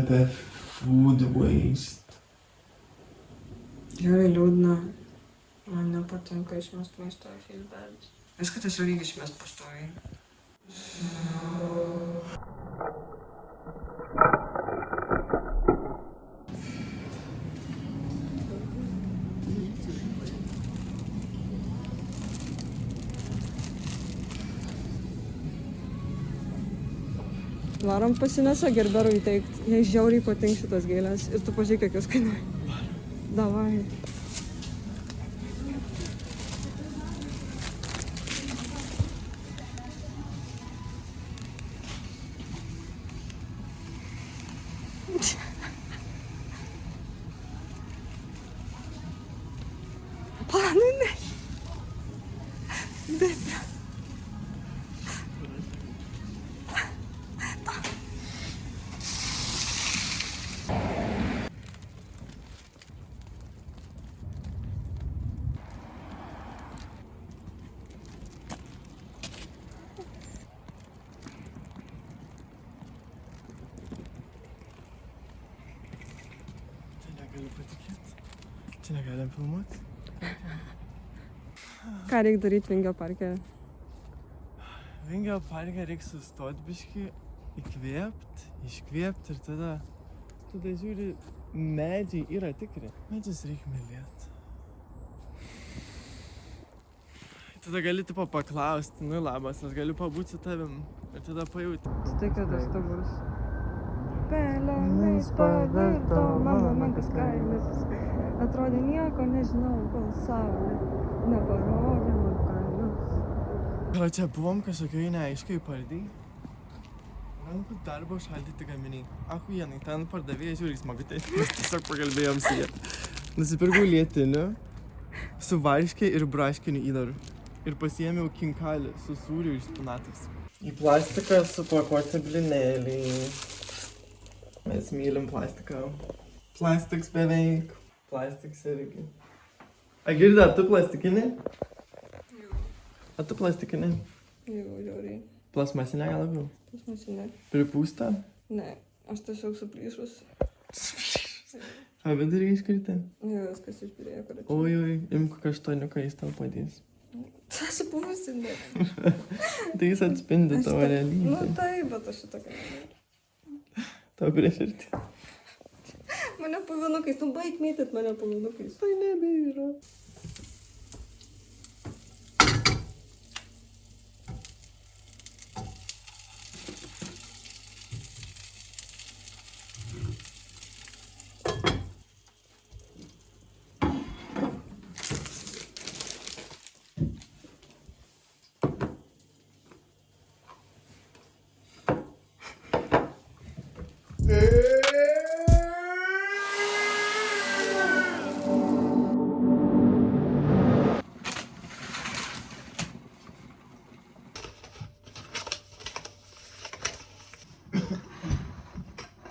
apie food waste. Gerai liūdna. Man nepatinka išmest maisto į feilbedus. Viską tiesiog reikia išmest pastoviai. Varom pasinešą Gerberui įteikt. Jai žiauriai patinka šitas gėlės. Ir tu pažiūrėk, kiek jos kainuoja. Davai. Planai. Bet. Negaliu patikėti. Čia negalim filmuoti. Ką reikia daryti Vingio parke? Vingio parke reikia sustoti biškį, įkvėpt, iškvėpt ir tada žiūri, medžiai yra tikri. Medžius reikia mylėti. Tada gali tipo paklausti, nu labas, aš galiu pabūti su tavim. Ir tada pajauti. Tai kad tas tavus. Pelenais pavirto mano menkas kailis. Atrodė nieko nežinau, kol saulė neparodė man kailis. Gal čia buvom kažkokioj neaiškiai pardai? Rankų darbo šaldyti gaminiai. Achujienai, ten pardavėjai žiūri smagutės. Mes tiesiog pakalbėjom su jie. Nusipirkau lietinių su varškė ir braškiniu įdaru. Ir pasiėmiau kinkalį su sūriu ir špinatais. Į plastiką supakuoti blinėliai. Mes mylim plastiką. Plastiks beveik. Plastiks irgi. Agirda, tu plastikinė? Jau. A tu plastikinė? Jau, žiauriai. Plasmasinė gal labiau? Plasmasinė. Pripūsta? Ne, aš tiesiog suplyšus. A vidurį iškritė? Jau, viskas išbirėjo, kur atėjo. Oi, imk kaštoniuką, jis tau padės. Tas buvusi, ne. Tai jis atspindi tavo realybę. Nu taip, bet aš šitą kalbėjau. Tau prieš arti. Mane pavinukais, tu baig mėtyt mane pavinukais. Tai nebėra.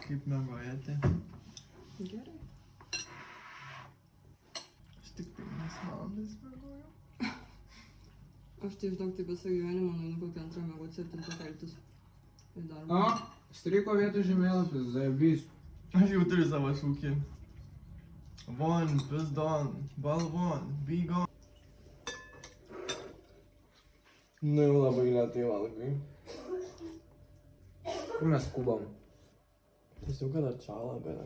Kaip miegojate? Gerai. Aš tik 5 valandas miegojau. Aš tai žinok, tai visą gyvenimą nueinu kokią antrą miegot 7 keltis. Į darbą. O, stryko vietų žemėlapis, zajabys. Aš jau turiu savo šūkį. Von, pizdon, balvon, be gone. Nu jau labai lėtai valgai. Kur mes skubam? Tiesiog kad atšala, bet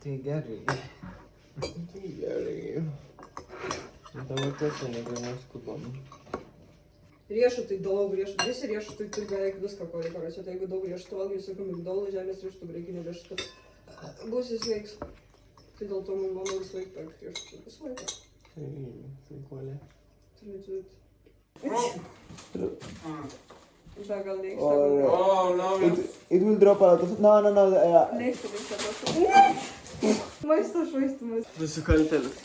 Tai gerai. tai gerai. Dabar tiesa, negai mes skubam. Riešutai daug, visi riešutai turi beveik viską, ko reikia rašyti. Jeigu daug riešutų valgai, visokių migdolų, žemės riešutų, graikinių riešutų, būsi sveiks. Tai dėl to mano visą laiką perka riešutų. Visą laiką. Tai sveikuolė. Gal neiksta. Oh, no, It will drop out of... No. Neiksta. Maisto švaistymas. Nusikaltėlis.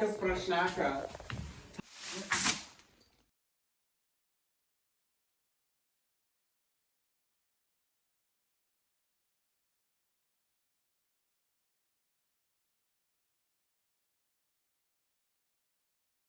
kas prašneka?